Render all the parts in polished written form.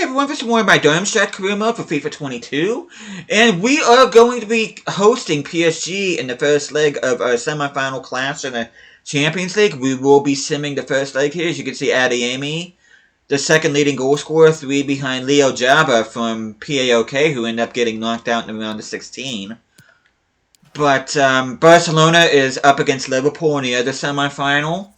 everyone, this is more of my Darmstadt career mode for FIFA 22, and we are going to be hosting PSG in the first leg of our semi-final clash in the Champions League. We will be simming the first leg here, as you can see Adeyemi, the second leading goal scorer, 3 behind Leo Jaba from PAOK, who ended up getting knocked out in the round of 16. But Barcelona is up against Liverpool in the other semi-final,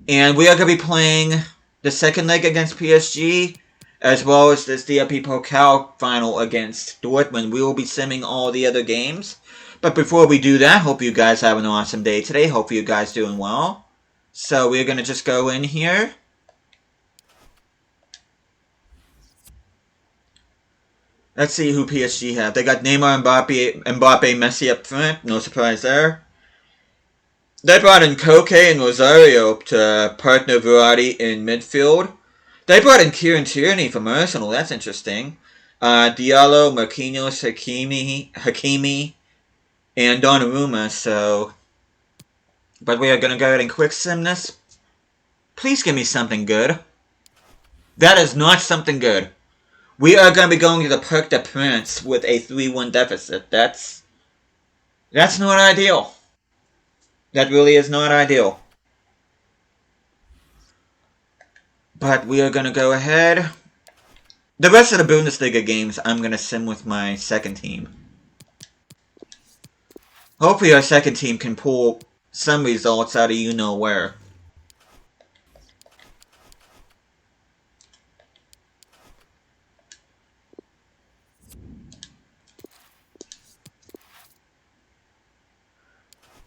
and we are going to be playing the second leg against PSG, as well as this DFB Pokal final against Dortmund. We will be simming all the other games. But before we do that, hope you guys have an awesome day today. Hope you guys doing well. So we're going to just go in here. Let's see who PSG have. They got Neymar, Mbappe, Messi up front. No surprise there. They brought in Koke and Rosario to partner Verratti in midfield. They brought in Kieran Tierney from Arsenal. That's interesting. Diallo, Marquinhos, Hakimi, and Donnarumma. So, but we are going to go ahead and quick sim this. Please give me something good. That is not something good. We are going to be going to the Parc des Princes with a 3-1 deficit. That's not ideal. That really is not ideal. But we are going to go ahead. The rest of the Bundesliga games, I'm going to sim with my second team. Hopefully our second team can pull some results out of you-know-where.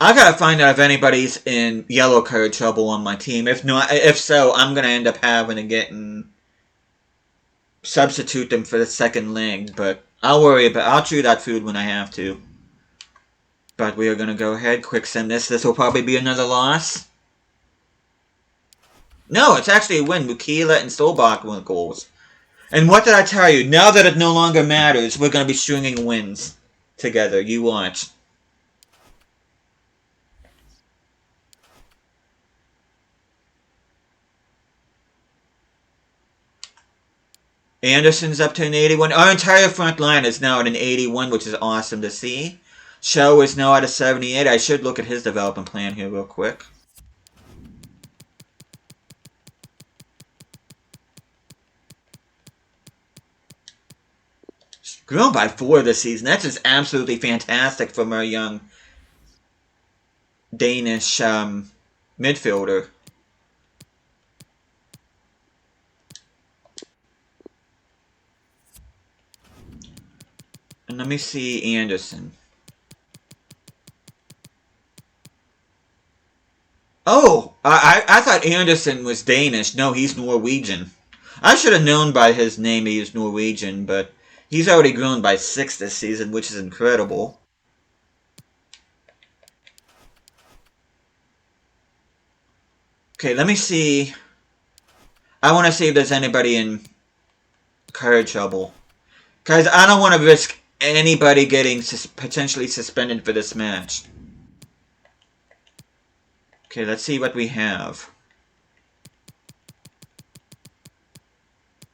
I gotta find out if anybody's in yellow card trouble on my team. If so, I'm gonna end up having to get and substitute them for the second leg. But I'll chew that food when I have to. But we are gonna go ahead, quick send this. This will probably be another loss. No, it's actually a win. Mukila and Solbach won goals. And what did I tell you? Now that it no longer matters, we're gonna be stringing wins together. You watch. Anderson's up to an 81. Our entire front line is now at an 81, which is awesome to see. Show is now at a 78. I should look at his development plan here real quick. Grown by 4 this season. That's just absolutely fantastic from our young Danish midfielder. And let me see Anderson. Oh, I thought Anderson was Danish. No, he's Norwegian. I should have known by his name he was Norwegian, but he's already grown by 6 this season, which is incredible. Okay, let me see. I want to see if there's anybody in card trouble. Guys, I don't want to risk anybody getting potentially suspended for this match. Okay, let's see what we have.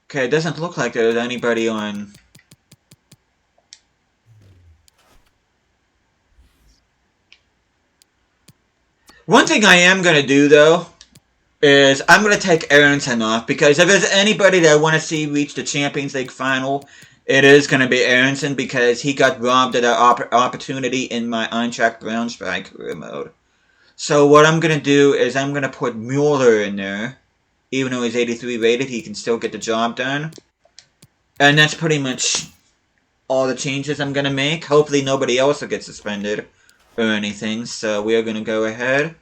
Okay, it doesn't look like there's anybody on. One thing I am going to do, though, is I'm going to take Aronson off, because if there's anybody that I want to see reach the Champions League final, it is going to be Aronson, because he got robbed of that opportunity in my Eintracht Braunschweig career mode. So what I'm going to do is I'm going to put Müller in there. Even though he's 83 rated, he can still get the job done. And that's pretty much all the changes I'm going to make. Hopefully nobody else will get suspended or anything. So we are going to go ahead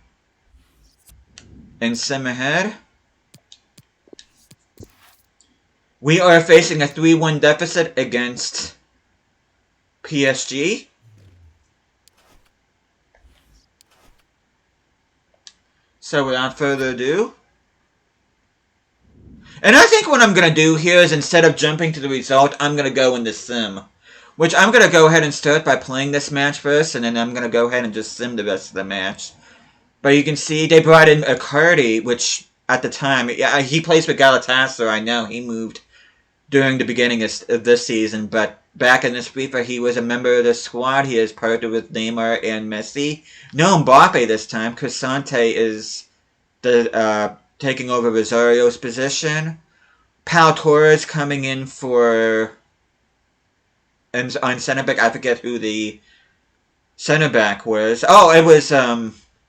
and sim ahead. We are facing a 3-1 deficit against PSG. So without further ado. And I think what I'm going to do here is, instead of jumping to the result, I'm going to go into sim. Which I'm going to go ahead and start by playing this match first, and then I'm going to go ahead and just sim the rest of the match. But you can see they brought in Icardi, which at the time, yeah, he plays with Galatasaray. I know he moved during the beginning of this season, but back in this FIFA, he was a member of the squad. He is partnered with Neymar and Messi. No Mbappe this time. Cristante is taking over Rosario's position. Pau Torres coming in for... And on center back, I forget who the center back was. Oh, it was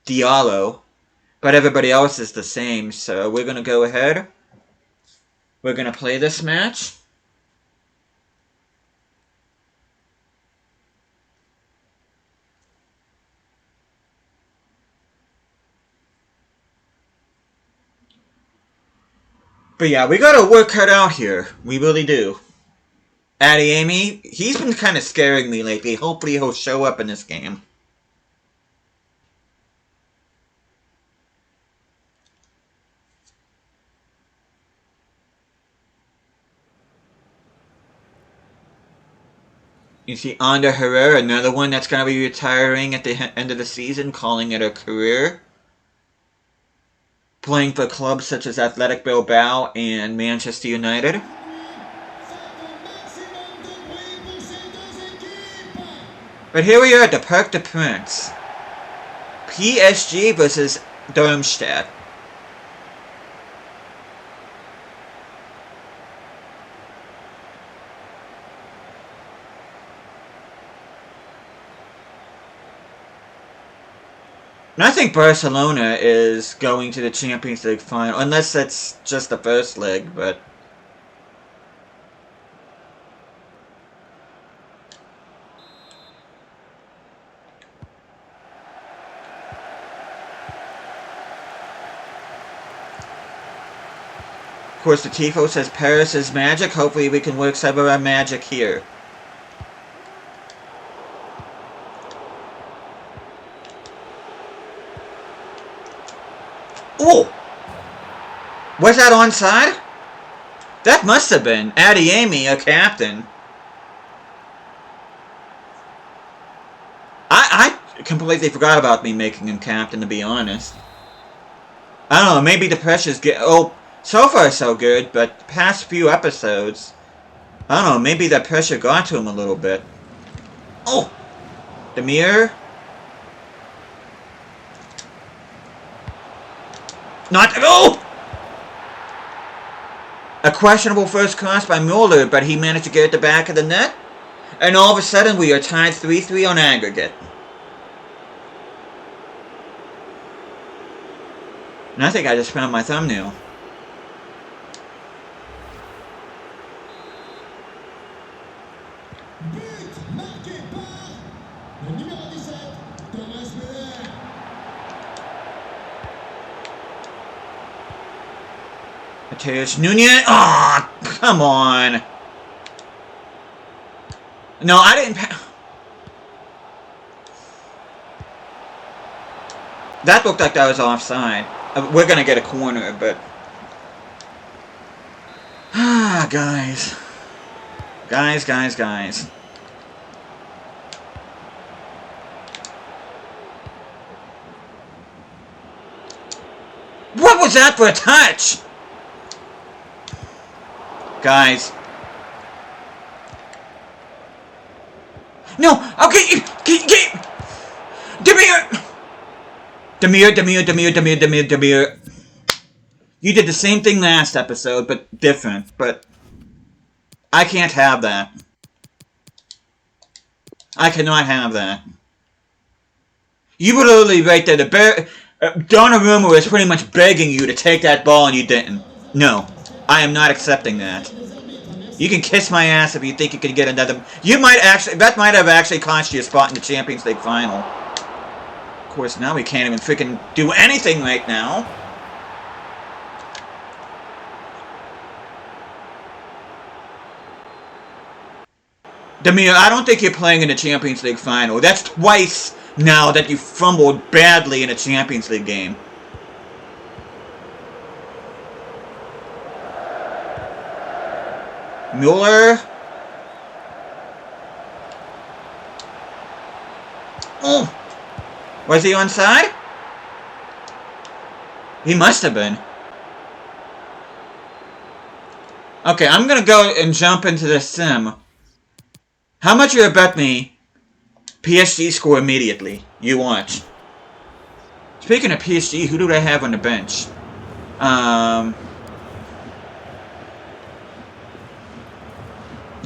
Diallo. But everybody else is the same, so we're going to go ahead. We're going to play this match. But yeah, we got our work cut out here. We really do. Adeyemi, he's been kind of scaring me lately. Hopefully he'll show up in this game. You see Ander Herrera, another one that's going to be retiring at the end of the season, calling it a career. Playing for clubs such as Athletic Bilbao and Manchester United. But here we are at the Parc des Princes. PSG versus Darmstadt. And I think Barcelona is going to the Champions League final, unless that's just the first leg, but... Of course, the Tifo says Paris is magic. Hopefully we can work some of our magic here. Oh! Was that onside? That must have been. Adeyemi, a captain. I completely forgot about me making him captain, to be honest. I don't know, maybe the pressure's get... Oh, so far so good, but the past few episodes... I don't know, maybe that pressure got to him a little bit. Oh! The mirror. Not... Oh! A questionable first cross by Müller, but he managed to get at the back of the net. And all of a sudden, we are tied 3-3 on aggregate. And I think I just found my thumbnail. Mateus Nunez. Oh, come on. No, I didn't. That looked like that was offside. We're gonna get a corner, but... Ah, guys. Guys. What was that for a touch? Guys. No! Okay! Demir. You did the same thing last episode, but different. But I can't have that. I cannot have that. You were literally right there. Donnarumma was pretty much begging you to take that ball and you didn't. No. I am not accepting that. You can kiss my ass if you think you can get another... You might actually... That might have actually cost you a spot in the Champions League final. Of course, now we can't even freaking do anything right now. Demir, I don't think you're playing in the Champions League final. That's twice now that you fumbled badly in a Champions League game. Müller. Oh! Was he onside? He must have been. Okay, I'm gonna go and jump into the sim. How much you bet me PSG score immediately? You watch. Speaking of PSG, who do they have on the bench?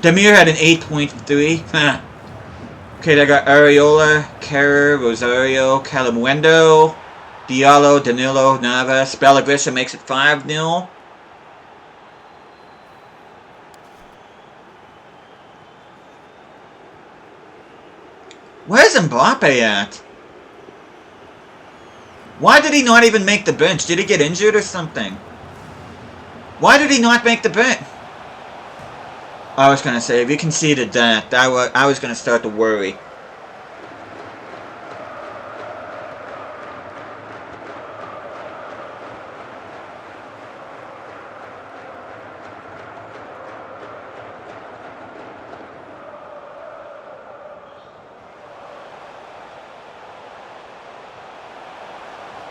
Demir had an 8.3. Okay, they got Areola, Kerr, Rosario, Calamuendo, Diallo, Danilo, Navas. Bellavisha makes it 5-0. Where's Mbappe at? Why did he not even make the bench? Did he get injured or something? Why did he not make the bench? I was going to say, if you conceded that, I was going to start to worry.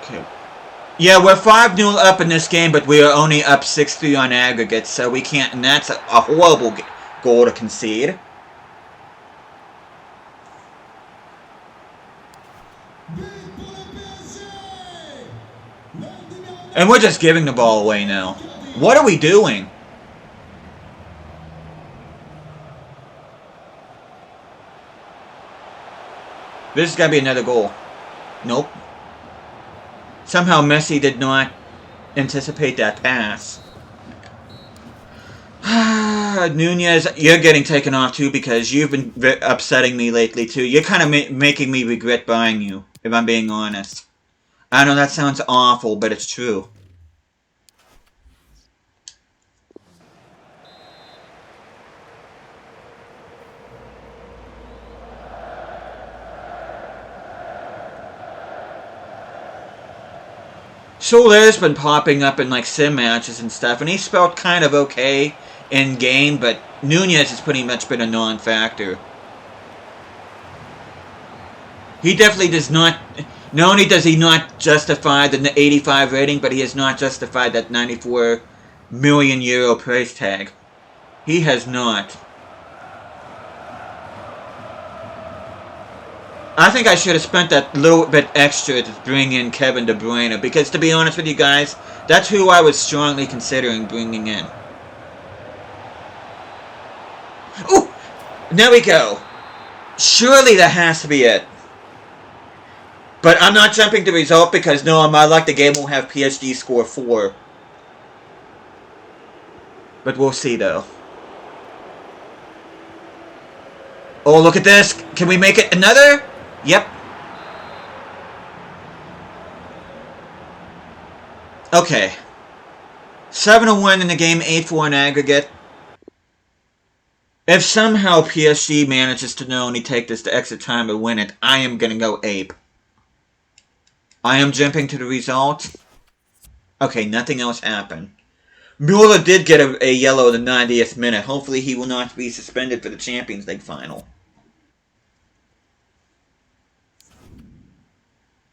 Okay. Yeah, we're 5-0 up in this game, but we are only up 6-3 on aggregate, so we can't, and that's a horrible goal to concede. And we're just giving the ball away now. What are we doing? This has got to be another goal. Nope. Somehow Messi did not anticipate that pass. Nunez, you're getting taken off too because you've been upsetting me lately too. You're kind of making me regret buying you, if I'm being honest. I know that sounds awful, but it's true. Soler's been popping up in like sim matches and stuff, and he's felt kind of okay in game, but Nunez has pretty much been a non-factor. He definitely does not. Not only does he not justify the 85 rating, but he has not justified that 94 million euro price tag. He has not. I think I should have spent that little bit extra to bring in Kevin De Bruyne, because to be honest with you guys, that's who I was strongly considering bringing in. Ooh! There we go. Surely that has to be it. But I'm not jumping to result because no, I like the game will have PSG score 4. But we'll see though. Oh, look at this. Can we make it another? Yep. Okay. 7-1 in the game, 8-4 in aggregate. If somehow PSG manages to not only take this to extra time and win it, I am going to go ape. I am jumping to the result. Okay, nothing else happened. Müller did get a yellow in the 90th minute. Hopefully he will not be suspended for the Champions League final.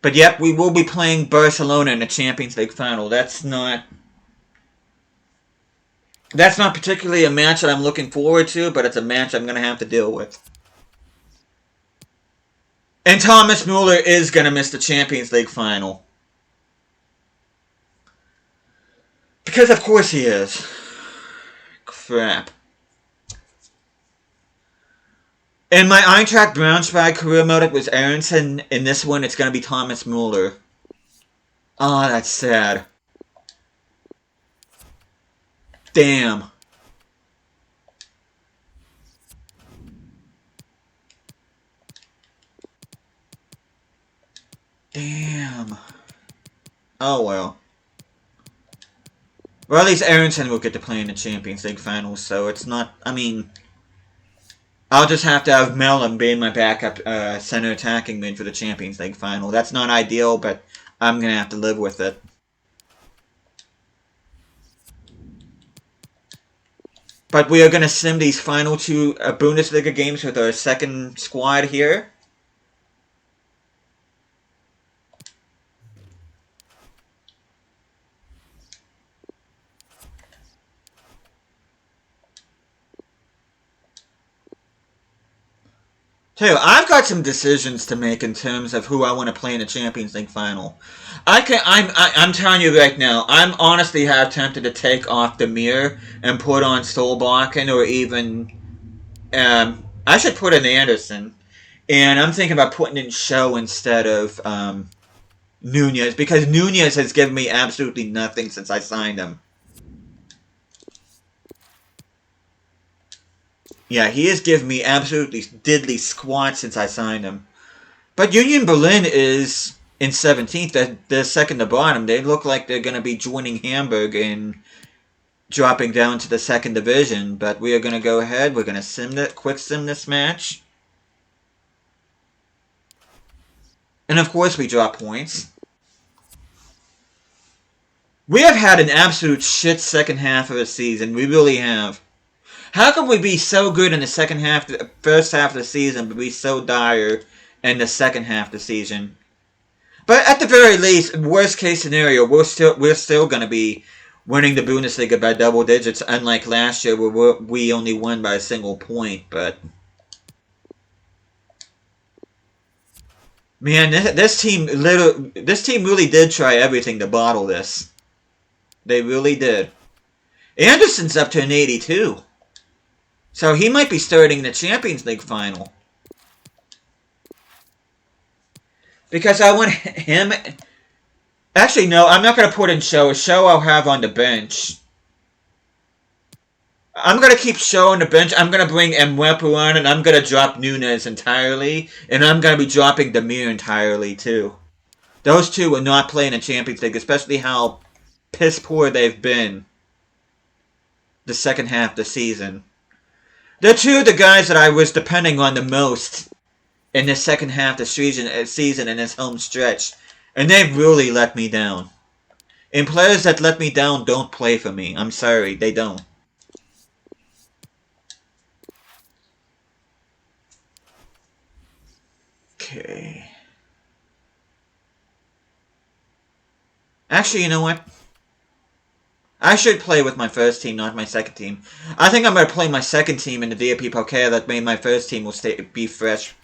But yep, we will be playing Barcelona in the Champions League final. That's not particularly a match that I'm looking forward to, but it's a match I'm going to have to deal with. And Thomas Müller is going to miss the Champions League final. Because of course he is. Crap. In my Eintracht Braunschweig career mode, it was Aronson. In this one, it's going to be Thomas Müller. Oh, that's sad. Damn. Damn. Oh, well. Well, at least Aronson will get to play in the Champions League finals, so it's not... I mean... I'll just have to have Mellon being my backup center attacking mid for the Champions League final. That's not ideal, but I'm going to have to live with it. But we are going to sim these final 2 Bundesliga games with our second squad here. Tell you, I've got some decisions to make in terms of who I want to play in the Champions League final. I'm telling you right now, I'm honestly half tempted to take off the mirror and put on Solbakken or even, I should put in Anderson. And I'm thinking about putting in Show instead of, Nunez, because Nunez has given me absolutely nothing since I signed him. Yeah, he has given me absolutely diddly squat since I signed him. But Union Berlin is in 17th. They're second to bottom. They look like they're going to be joining Hamburg in dropping down to the second division. But we are going to go ahead. We're going to quick sim this match. And of course we drop points. We have had an absolute shit second half of the season. We really have. How can we be so good in the first half of the season, but be so dire in the second half of the season? But at the very least, worst case scenario, we're still going to be winning the Bundesliga by double digits, unlike last year where we only won by a single point. But man, this team really did try everything to bottle this. They really did. Anderson's up to an 82. So he might be starting the Champions League final. Because I want him... Actually, no, I'm not going to put in Show. Show I'll have on the bench. I'm going to keep Show on the bench. I'm going to bring Mwepu on, and I'm going to drop Nunez entirely. And I'm going to be dropping Demir entirely, too. Those two will not play in the Champions League, especially how piss poor they've been the second half of the season. They're two of the guys that I was depending on the most in the second half of the season in this home stretch. And they've really let me down. And players that let me down don't play for me. I'm sorry, they don't. Okay. Actually, you know what? I should play with my first team, not my second team. I think I'm going to play my second team in the DAP Pokal. That made my first team will be fresh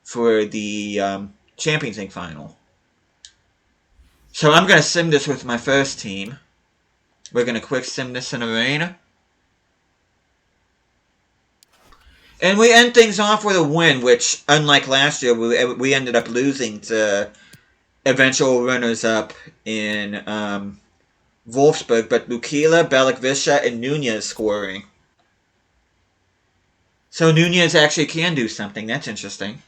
for the Champions League final. So I'm going to sim this with my first team. We're going to quick sim this in arena. And we end things off with a win, which, unlike last year, we ended up losing to eventual runners-up in Wolfsburg, but Lukila, Balikvisha, and Nunez scoring. So Nunez actually can do something. That's interesting.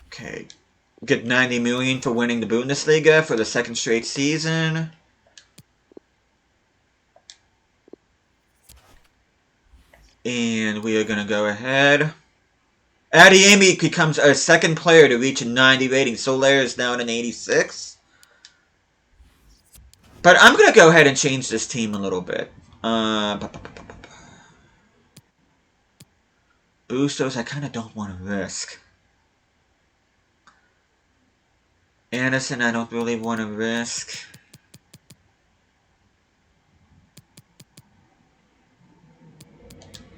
Okay. Get 90 million for winning the Bundesliga for the second straight season. And we are going to go ahead. Adeyemi becomes our second player to reach a 90 rating. Soler is now at an 86. But I'm going to go ahead and change this team a little bit. Bustos, I kind of don't want to risk. Anderson, I don't really want to risk.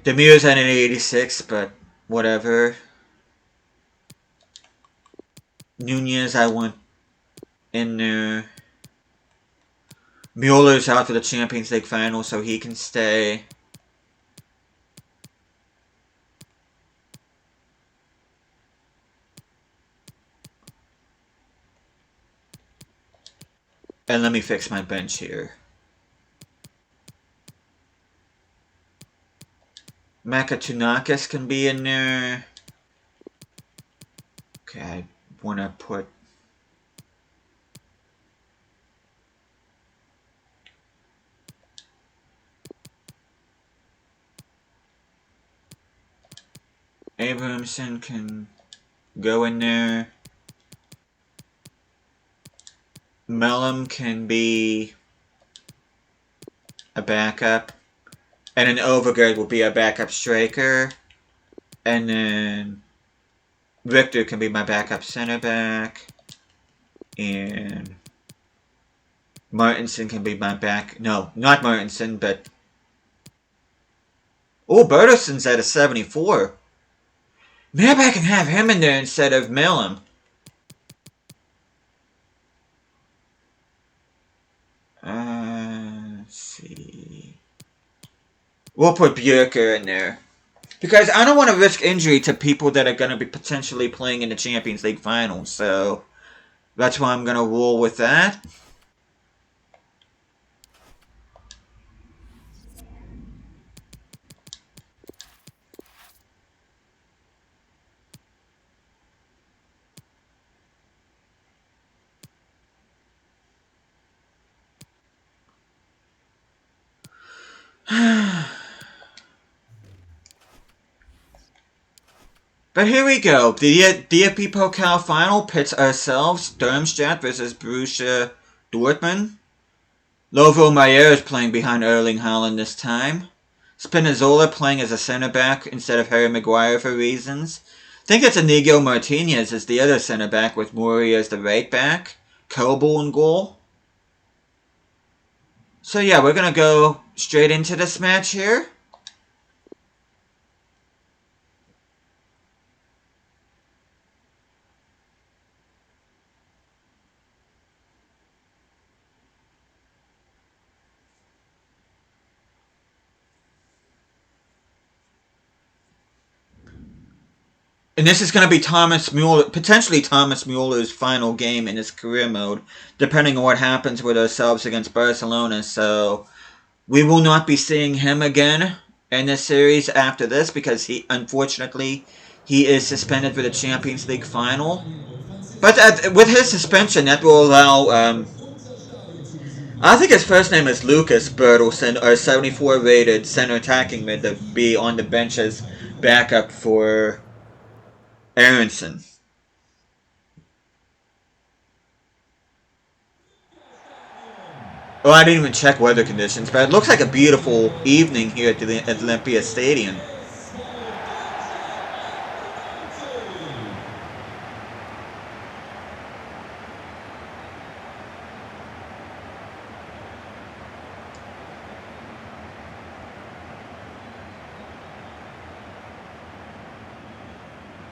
Demir's at an 86, but whatever. Nunez, I want in there. Müller's out for the Champions League final, so he can stay. And let me fix my bench here. Makatunakis can be in there. Okay, I want to put... Abramson can go in there. Mellum can be a backup. And then Overgaard will be a backup striker. And then Victor can be my backup center back. And Martinson can be my back... No, not Martinson, but Oh, Bertelson's at a 74. Maybe I can have him in there instead of Milam. Let's see. We'll put Bjerker in there. Because I don't want to risk injury to people that are going to be potentially playing in the Champions League finals. So that's why I'm going to roll with that. But here we go. The DFB Pokal final pits ourselves, Darmstadt versus Borussia Dortmund. Lovo Meyer is playing behind Erling Haaland this time. Spinazzola playing as a centre-back instead of Harry Maguire for reasons. I think it's Inigo Martinez as the other centre-back with Mori as the right-back. Kobo in goal. So yeah, we're going to go straight into this match here. And this is going to be Thomas Müller, potentially Thomas Müller's final game in his career mode, depending on what happens with ourselves against Barcelona. So we will not be seeing him again in this series after this because unfortunately, he is suspended for the Champions League final. But with his suspension, that will allow, I think his first name is Lucas Bertelsen, our 74 rated center attacking mid, to be on the bench as backup for Aronson. Oh, I didn't even check weather conditions, but it looks like a beautiful evening here at the Olympia Stadium.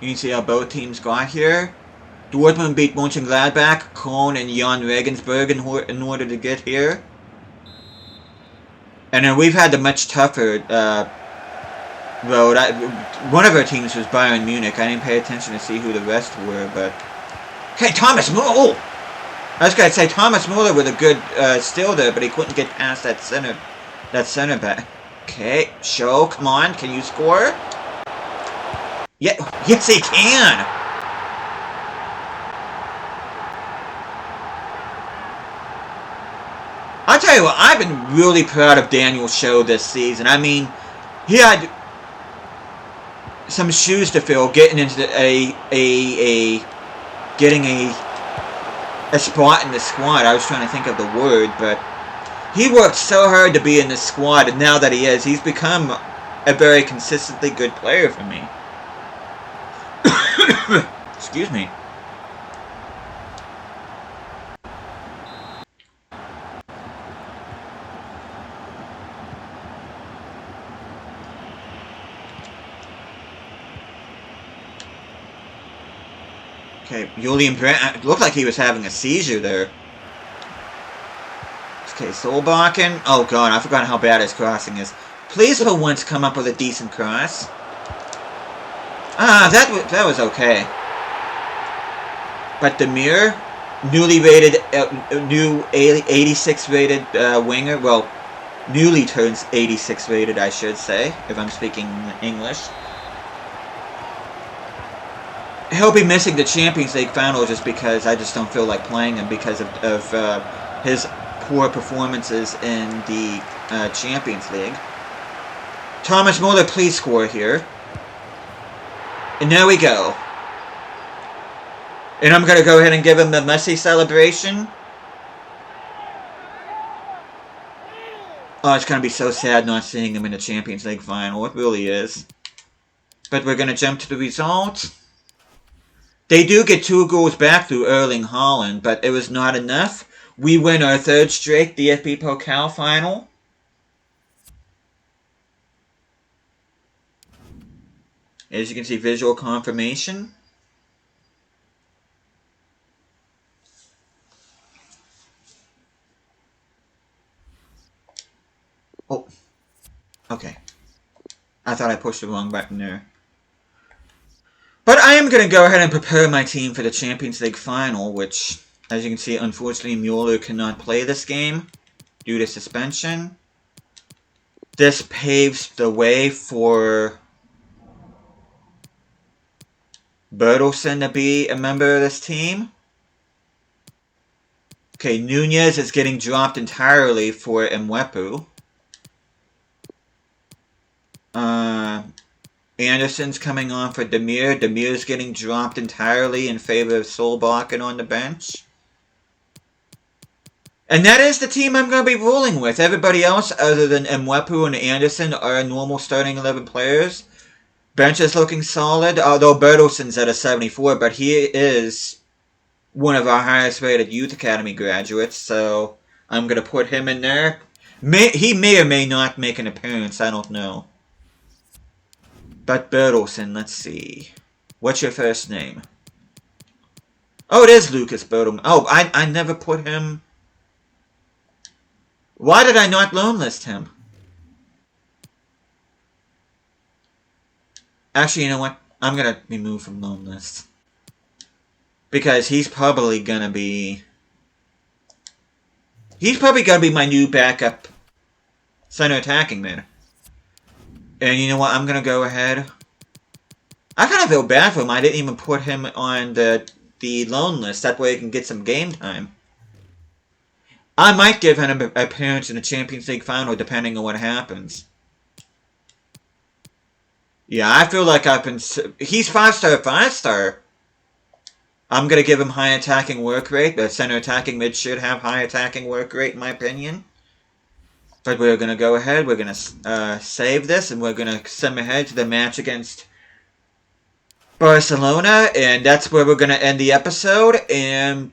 You can see how both teams got here. Dortmund beat Mönchengladbach, Köln, and Jan Regensburg in order to get here. And then we've had the much tougher road. One of our teams was Bayern Munich. I didn't pay attention to see who the rest were, but... Okay, Thomas Müller! Oh! I was going to say Thomas Müller with a good steal there, but he couldn't get past that center back. Okay, show, come on, can you score? Yeah, yes he can! I'll tell you what, I've been really proud of Daniel's show this season. I mean, he had some shoes to fill getting into getting a spot in the squad. I was trying to think of the word, but he worked so hard to be in the squad, and now that he is, he's become a very consistently good player for me. Excuse me. Okay, Julian Brandt looked like he was having a seizure there. Okay, Solbakken. Oh god, I forgot how bad his crossing is. Please for once come up with a decent cross. Ah, that was okay. But Demir, newly rated, new 86 rated winger. Well, newly turns 86 rated, I should say, if I'm speaking English. He'll be missing the Champions League final just because I just don't feel like playing him because of his poor performances in the Champions League. Thomas Müller, please score here. And there we go. And I'm going to go ahead and give him the Messi celebration. Oh, it's going to be so sad not seeing him in the Champions League final. It really is. But we're going to jump to the results. They do get 2 goals back through Erling Haaland, but it was not enough. We win our 3rd straight DFB Pokal final. As you can see, visual confirmation. Oh, okay. I thought I pushed the wrong button there. But I am going to go ahead and prepare my team for the Champions League final, which, as you can see, unfortunately, Müller cannot play this game due to suspension. This paves the way for Bertelsen to be a member of this team. Okay, Nunez is getting dropped entirely for Mwepu. Anderson's coming on for Demir. Demir's getting dropped entirely in favor of Solbakken on the bench. And that is the team I'm going to be rolling with. Everybody else other than Mwepu and Anderson are normal starting 11 players. Bench is looking solid, although Bertelsen's at a 74, but he is one of our highest rated Youth Academy graduates, so I'm going to put him in there. He may or may not make an appearance, I don't know. But Bertelsen, let's see. What's your first name? Oh, it is Lucas Bertelsen. Oh, I never put him... Why did I not loan list him? Actually, you know what? I'm going to remove from loan list. Because he's probably going to be... He's probably going to be my new backup center attacking man. And you know what? I'm going to go ahead. I kind of feel bad for him. I didn't even put him on the loan list. That way he can get some game time. I might give him an appearance in the Champions League final depending on what happens. Yeah, I feel like I've been... He's 5-star, 5-star. I'm going to give him high attacking work rate. The center attacking mid should have high attacking work rate in my opinion. But we're going to go ahead, we're going to save this, and we're going to send ahead to the match against Barcelona, and that's where we're going to end the episode. And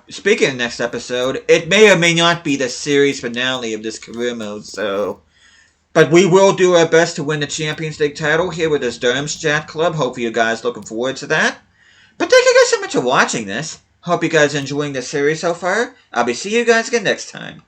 speaking of the next episode, it may or may not be the series finale of this career mode, so... But we will do our best to win the Champions League title here with this Darmstadt club. Hopefully you guys looking forward to that. But thank you guys so much for watching this. Hope you guys are enjoying the series so far. I'll be seeing you guys again next time.